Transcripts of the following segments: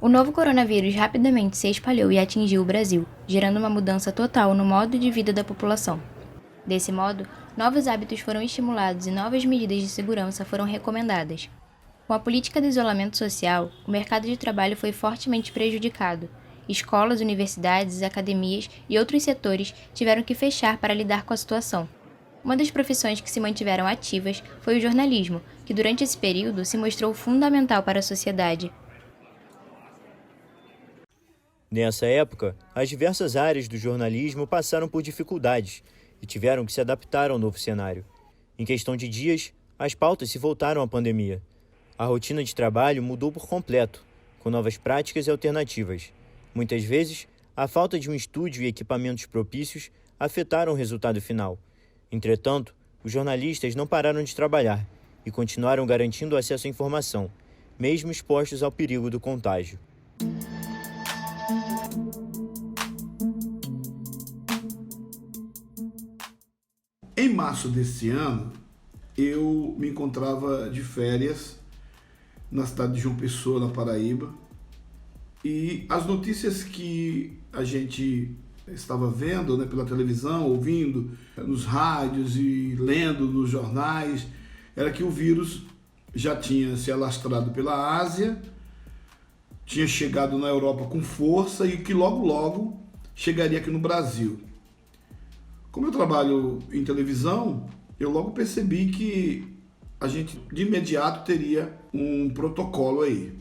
O novo coronavírus rapidamente se espalhou e atingiu o Brasil, gerando uma mudança total no modo de vida da população. Desse modo, novos hábitos foram estimulados e novas medidas de segurança foram recomendadas. Com a política de isolamento social, o mercado de trabalho foi fortemente prejudicado. Escolas, universidades, academias e outros setores tiveram que fechar para lidar com a situação. Uma das profissões que se mantiveram ativas foi o jornalismo, que durante esse período se mostrou fundamental para a sociedade. Nessa época, as diversas áreas do jornalismo passaram por dificuldades e tiveram que se adaptar ao novo cenário. Em questão de dias, as pautas se voltaram à pandemia. A rotina de trabalho mudou por completo, com novas práticas e alternativas. Muitas vezes, a falta de um estúdio e equipamentos propícios afetaram o resultado final. Entretanto, os jornalistas não pararam de trabalhar e continuaram garantindo o acesso à informação, mesmo expostos ao perigo do contágio. Em março desse ano, eu me encontrava de férias na cidade de João Pessoa, na Paraíba, e as notícias que a gente estava vendo, né, pela televisão, ouvindo nos rádios e lendo nos jornais, era que o vírus já tinha se alastrado pela Ásia, tinha chegado na Europa com força e que logo chegaria aqui no Brasil. Como eu trabalho em televisão, eu logo percebi que a gente de imediato teria um protocolo aí.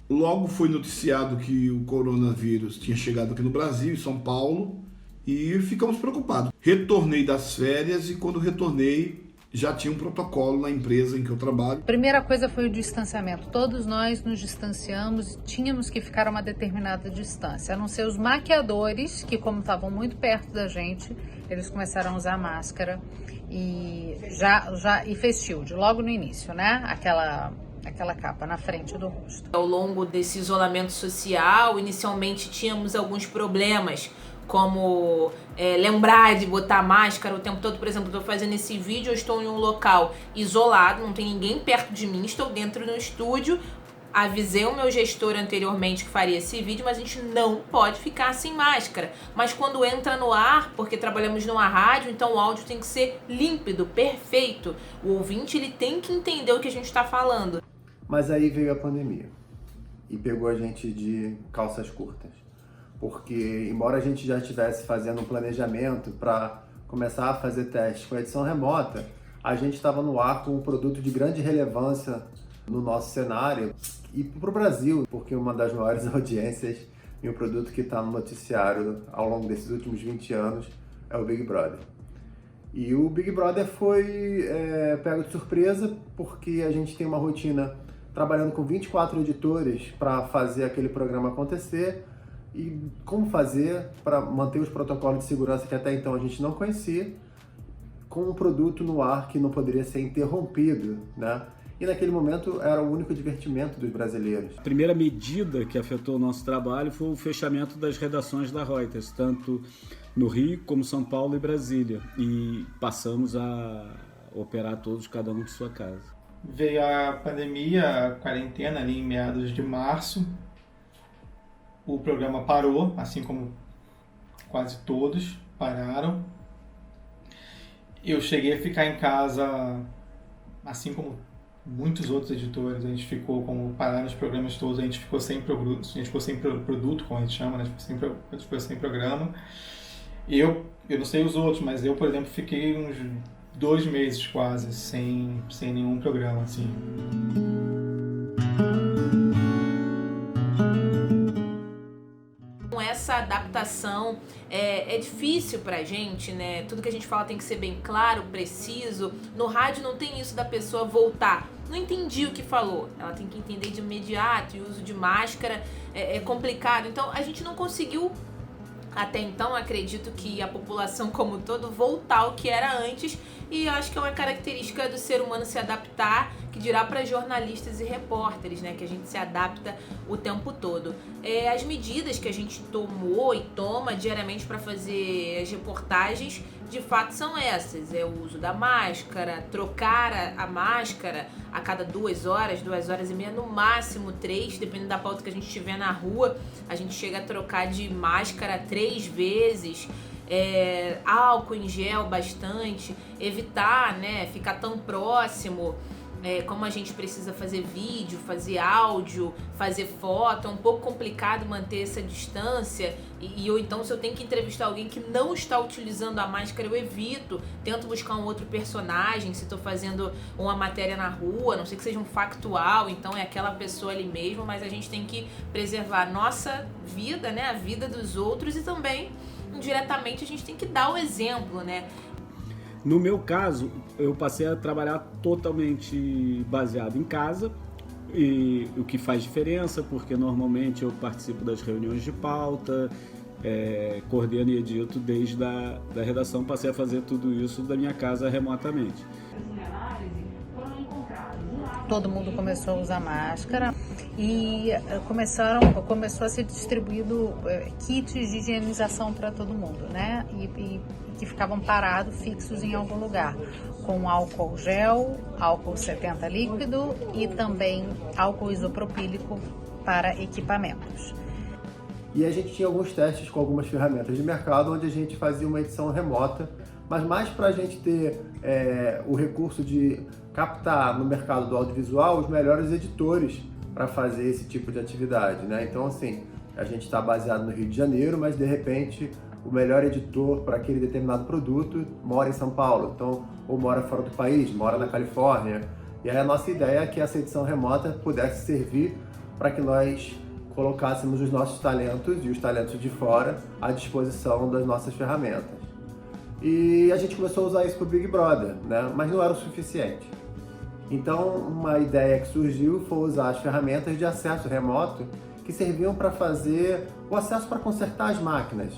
Logo foi noticiado que o coronavírus tinha chegado aqui no Brasil, em São Paulo, e ficamos preocupados. Retornei das férias e quando retornei já tinha um protocolo na empresa em que eu trabalho. Primeira coisa foi o distanciamento. Todos nós nos distanciamos, tínhamos que ficar a uma determinada distância, a não ser os maquiadores, que como estavam muito perto da gente, eles começaram a usar máscara e e fez shield logo no início, né? Aquela capa na frente do rosto. Ao longo desse isolamento social, inicialmente tínhamos alguns problemas, como lembrar de botar máscara o tempo todo. Por exemplo, estou fazendo esse vídeo, eu estou em um local isolado, não tem ninguém perto de mim, estou dentro do estúdio. Avisei o meu gestor anteriormente que faria esse vídeo, mas a gente não pode ficar sem máscara. Mas quando entra no ar, porque trabalhamos numa rádio, então o áudio tem que ser límpido, perfeito. O ouvinte ele tem que entender o que a gente está falando. Mas aí veio a pandemia e pegou a gente de calças curtas. Porque, embora a gente já estivesse fazendo um planejamento para começar a fazer testes com a edição remota, a gente estava no ar com um produto de grande relevância no nosso cenário e para o Brasil, porque uma das maiores audiências e um produto que está no noticiário ao longo desses últimos 20 anos é o Big Brother. E o Big Brother foi pego de surpresa porque a gente tem uma rotina trabalhando com 24 editores para fazer aquele programa acontecer e como fazer para manter os protocolos de segurança que até então a gente não conhecia, com um produto no ar que não poderia ser interrompido, né? E naquele momento era o único divertimento dos brasileiros. A primeira medida que afetou o nosso trabalho foi o fechamento das redações da Reuters, tanto no Rio como São Paulo e Brasília. E passamos a operar todos, cada um de sua casa. Veio a pandemia, a quarentena ali em meados de março. O programa parou, assim como quase todos pararam. Eu cheguei a ficar em casa, assim como muitos outros editores. A gente ficou, como pararam os programas todos, a gente ficou sem produto, como a gente chama, né? A gente ficou sem programa. Eu não sei os outros, mas eu, por exemplo, fiquei uns 2 meses quase sem nenhum programa, assim. Essa adaptação é difícil pra gente, né? Tudo que a gente fala tem que ser bem claro, preciso. No rádio não tem isso da pessoa voltar. Não entendi o que falou. Ela tem que entender de imediato, e o uso de máscara é complicado. Então a gente não conseguiu, até então, acredito que a população como um todo voltar ao que era antes. E eu acho que é uma característica do ser humano se adaptar, que dirá para jornalistas e repórteres, né, que a gente se adapta o tempo todo. As medidas que a gente tomou e toma diariamente para fazer as reportagens, de fato são essas: o uso da máscara, trocar a máscara a cada 2 horas, 2 horas e meia, no máximo 3, dependendo da pauta que a gente tiver na rua, a gente chega a trocar de máscara 3 vezes. Álcool em gel bastante, evitar, né, ficar tão próximo. Como a gente precisa fazer vídeo, fazer áudio, fazer foto, é um pouco complicado manter essa distância. Ou então, se eu tenho que entrevistar alguém que não está utilizando a máscara, eu evito, tento buscar um outro personagem. Se estou fazendo uma matéria na rua, a não sei que seja um factual, então é aquela pessoa ali mesmo, mas a gente tem que preservar a nossa vida, né, a vida dos outros, e também, indiretamente, a gente tem que dar o exemplo, né? No meu caso, eu passei a trabalhar totalmente baseado em casa, e o que faz diferença, porque normalmente eu participo das reuniões de pauta, coordeno e edito desde da redação, passei a fazer tudo isso da minha casa remotamente. Todo mundo começou a usar máscara e começou a ser distribuído kits de higienização para todo mundo, né? E que ficavam parados, fixos em algum lugar, com álcool gel, álcool 70 líquido e também álcool isopropílico para equipamentos. E a gente tinha alguns testes com algumas ferramentas de mercado, onde a gente fazia uma edição remota, mas mais para a gente ter o recurso de captar no mercado do audiovisual os melhores editores para fazer esse tipo de atividade, né? Então, assim, a gente está baseado no Rio de Janeiro, mas de repente o melhor editor para aquele determinado produto mora em São Paulo, então, ou mora fora do país, mora na Califórnia. E aí a nossa ideia é que essa edição remota pudesse servir para que nós colocássemos os nossos talentos e os talentos de fora à disposição das nossas ferramentas. E a gente começou a usar isso para o Big Brother, né? Mas não era o suficiente. Então, uma ideia que surgiu foi usar as ferramentas de acesso remoto que serviam para fazer o acesso para consertar as máquinas,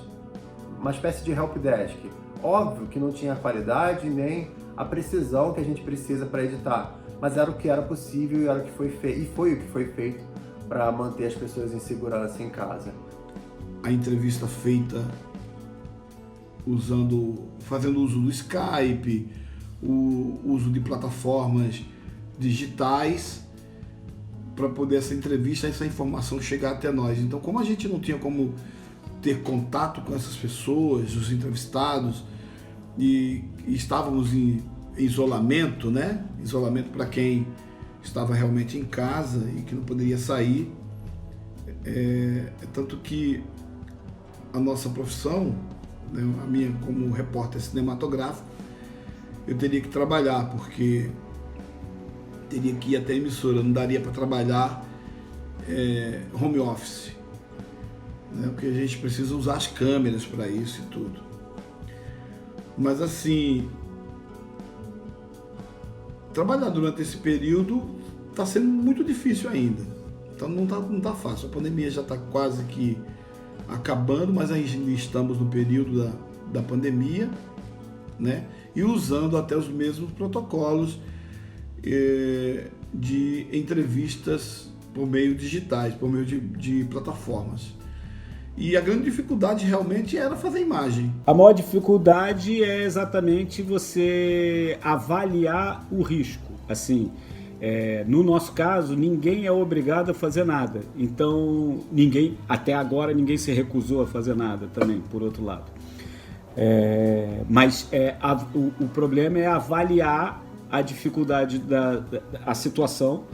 uma espécie de helpdesk. Óbvio que não tinha a qualidade nem a precisão que a gente precisa para editar, mas era o que era possível e era o que foi feito, e foi o que foi feito para manter as pessoas em segurança em casa. A entrevista feita fazendo uso do Skype, o uso de plataformas digitais para poder essa entrevista, essa informação chegar até nós. Então, como a gente não tinha como ter contato com essas pessoas, os entrevistados, e estávamos em isolamento, né? Isolamento para quem estava realmente em casa e que não poderia sair. Tanto que a nossa profissão, né, a minha como repórter cinematográfico, eu teria que trabalhar, porque teria que ir até a emissora, não daria para trabalhar home office, né, porque a gente precisa usar as câmeras para isso e tudo. Mas assim, trabalhar durante esse período está sendo muito difícil ainda, então não tá fácil. A pandemia já está quase que acabando, mas ainda estamos no período da pandemia, né? E usando até os mesmos protocolos de entrevistas por meio digitais, por meio de plataformas. E a grande dificuldade realmente era fazer imagem. A maior dificuldade é exatamente você avaliar o risco. Assim, no nosso caso, ninguém é obrigado a fazer nada. Então, até agora, ninguém se recusou a fazer nada também, por outro lado. Mas o problema é avaliar a dificuldade da situação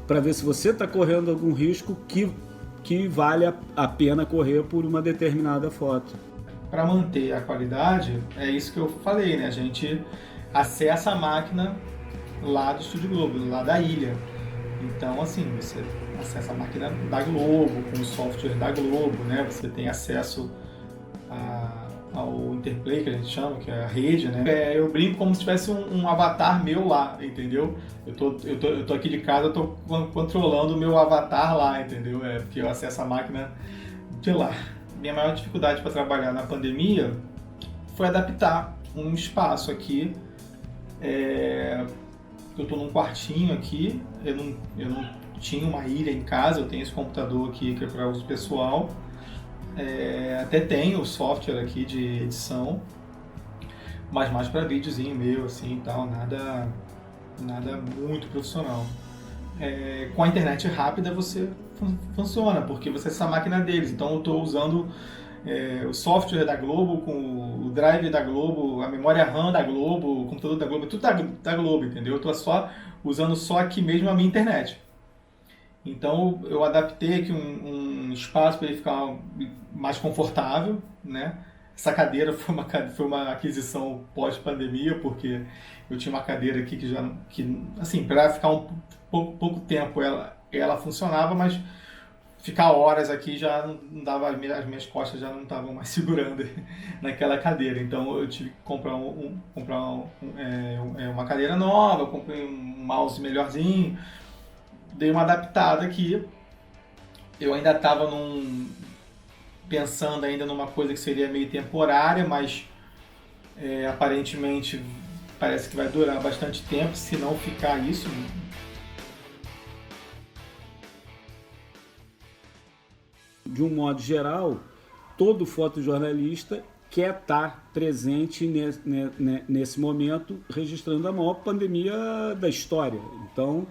para ver se você está correndo algum risco que vale a pena correr por uma determinada foto. Para manter a qualidade, é isso que eu falei, né? A gente acessa a máquina lá do Estúdio Globo, lá da ilha. Então, assim, você acessa a máquina da Globo, com o software da Globo, né? Você tem acesso ao Interplay, que a gente chama, que é a rede, né? Eu brinco como se tivesse um avatar meu lá, entendeu? Eu tô aqui de casa, eu tô controlando o meu avatar lá, entendeu? Porque eu acesso a máquina de lá. Minha maior dificuldade para trabalhar na pandemia foi adaptar um espaço aqui eu estou num quartinho aqui, eu não tinha uma ilha em casa, eu tenho esse computador aqui que é para uso pessoal, até tenho o software aqui de edição, mas mais para videozinho meu, assim, e tal, nada muito profissional. Com a internet rápida você funciona, porque você é essa máquina deles, então eu estou usando o software da Globo, com o drive da Globo, a memória RAM da Globo, o computador da Globo, tudo da Globo, entendeu? Eu estou só usando só aqui mesmo a minha internet. Então eu adaptei aqui um espaço para ele ficar mais confortável, né? Essa cadeira foi uma aquisição pós-pandemia, porque eu tinha uma cadeira aqui que assim, para ficar pouco tempo ela funcionava, mas ficar horas aqui já não dava, as minhas costas já não estavam mais segurando naquela cadeira. Então eu tive que comprar uma cadeira nova, comprei um mouse melhorzinho, dei uma adaptada aqui. Eu ainda estava pensando ainda numa coisa que seria meio temporária, mas aparentemente parece que vai durar bastante tempo, se não ficar isso. De um modo geral, todo fotojornalista quer estar presente nesse momento, registrando a maior pandemia da história. Então,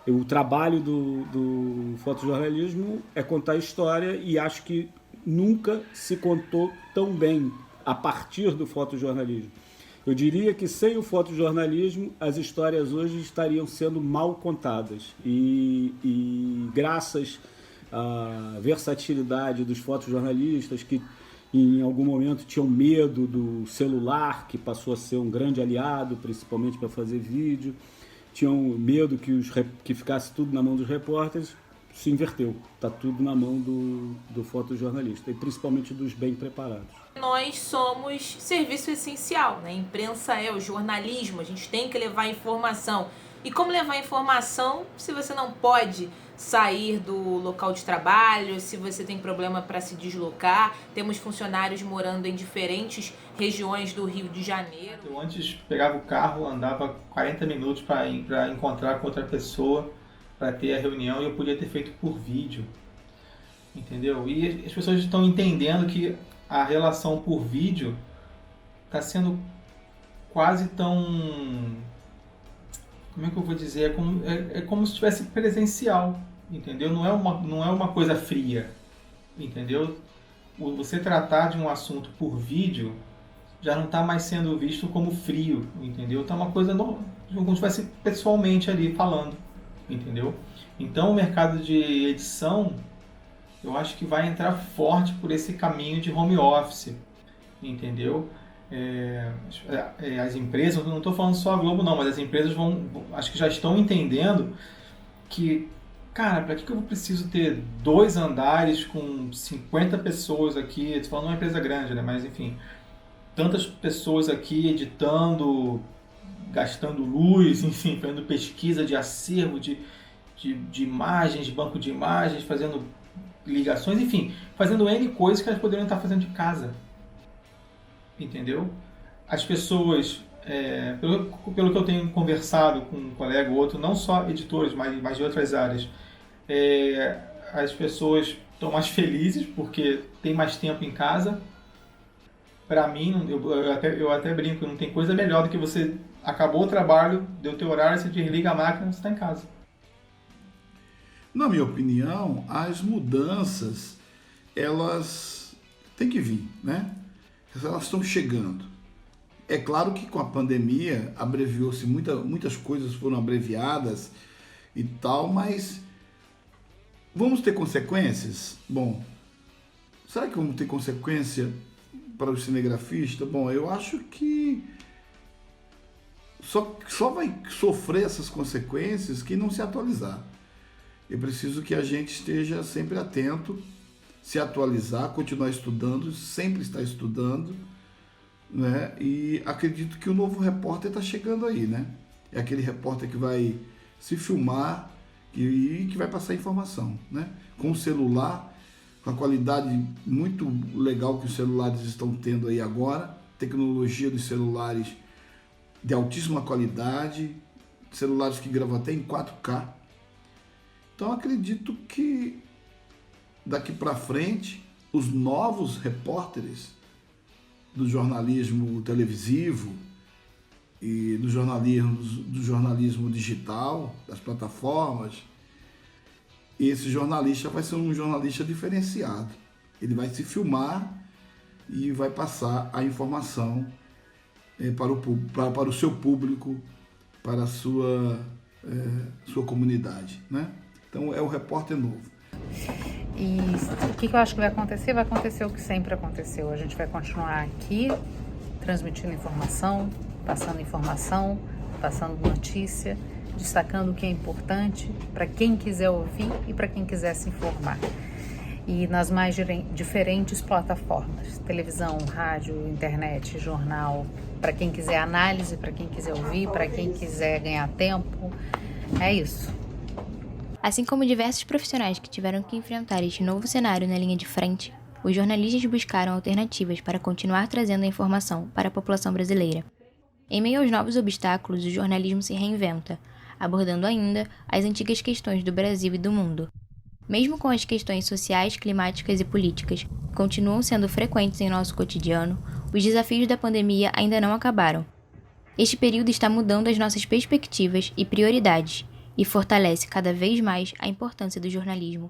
o trabalho do fotojornalismo é contar a história, e acho que nunca se contou tão bem a partir do fotojornalismo. Eu diria que sem o fotojornalismo, as histórias hoje estariam sendo mal contadas. E graças à versatilidade dos fotojornalistas, que em algum momento tinham medo do celular, que passou a ser um grande aliado, principalmente para fazer vídeo, tinham medo que ficasse tudo na mão dos repórteres, se inverteu. Está tudo na mão do fotojornalista, e principalmente dos bem preparados. Nós somos serviço essencial, né? A imprensa é o jornalismo, a gente tem que levar informação. E como levar informação se você não pode sair do local de trabalho, se você tem problema para se deslocar? Temos funcionários morando em diferentes regiões do Rio de Janeiro. Eu antes pegava o carro, andava 40 minutos para encontrar com outra pessoa, para ter a reunião, e eu podia ter feito por vídeo, entendeu? E as pessoas estão entendendo que a relação por vídeo está sendo quase tão... Como é que eu vou dizer? É como se estivesse presencial, entendeu? Não é uma coisa fria, entendeu? Você tratar de um assunto por vídeo já não está mais sendo visto como frio, entendeu? Está uma coisa como se estivesse pessoalmente ali falando, entendeu? Então o mercado de edição, eu acho que vai entrar forte por esse caminho de home office, entendeu? As empresas, eu não estou falando só a Globo não, mas as empresas acho que já estão entendendo que, cara, para que eu preciso ter 2 andares com 50 pessoas aqui? Estou falando de uma empresa grande, né? Mas enfim, tantas pessoas aqui editando, gastando luz, enfim, fazendo pesquisa de acervo, de imagens, de banco de imagens, fazendo ligações, enfim, fazendo N coisas que elas poderiam estar fazendo de casa. Entendeu? As pessoas, pelo que eu tenho conversado com um colega ou outro, não só editores, mas de outras áreas, as pessoas estão mais felizes porque tem mais tempo em casa. Para mim, eu até brinco, não tem coisa melhor do que você acabou o trabalho, deu teu horário, você desliga a máquina, você está em casa. Na minha opinião, as mudanças, elas têm que vir, né? Elas estão chegando. É claro que com a pandemia abreviou-se, muitas coisas foram abreviadas e tal, mas vamos ter consequências? Bom, será que vamos ter consequência para o cinegrafista? Bom, eu acho que só vai sofrer essas consequências quem não se atualizar. É preciso que a gente esteja sempre atento, se atualizar, continuar estudando, sempre estar estudando, né? E acredito que o novo repórter está chegando aí, né? É aquele repórter que vai se filmar e que vai passar informação, né? Com o celular, com a qualidade muito legal que os celulares estão tendo aí agora, tecnologia dos celulares de altíssima qualidade, celulares que gravam até em 4K. Então acredito que daqui para frente os novos repórteres do jornalismo televisivo e do jornalismo digital, das plataformas, esse jornalista vai ser um jornalista diferenciado. Ele vai se filmar e vai passar a informação para o seu público, para a sua comunidade, né? Então é o repórter novo. E o que eu acho que vai acontecer? Vai acontecer o que sempre aconteceu. A gente vai continuar aqui transmitindo informação, passando notícia, destacando o que é importante para quem quiser ouvir e para quem quiser se informar. E nas mais diferentes plataformas, televisão, rádio, internet, jornal, para quem quiser análise, para quem quiser ouvir, para quem quiser ganhar tempo, é isso. Assim como diversos profissionais que tiveram que enfrentar este novo cenário na linha de frente, os jornalistas buscaram alternativas para continuar trazendo a informação para a população brasileira. Em meio aos novos obstáculos, o jornalismo se reinventa, abordando ainda as antigas questões do Brasil e do mundo. Mesmo com as questões sociais, climáticas e políticas que continuam sendo frequentes em nosso cotidiano, os desafios da pandemia ainda não acabaram. Este período está mudando as nossas perspectivas e prioridades, e fortalece cada vez mais a importância do jornalismo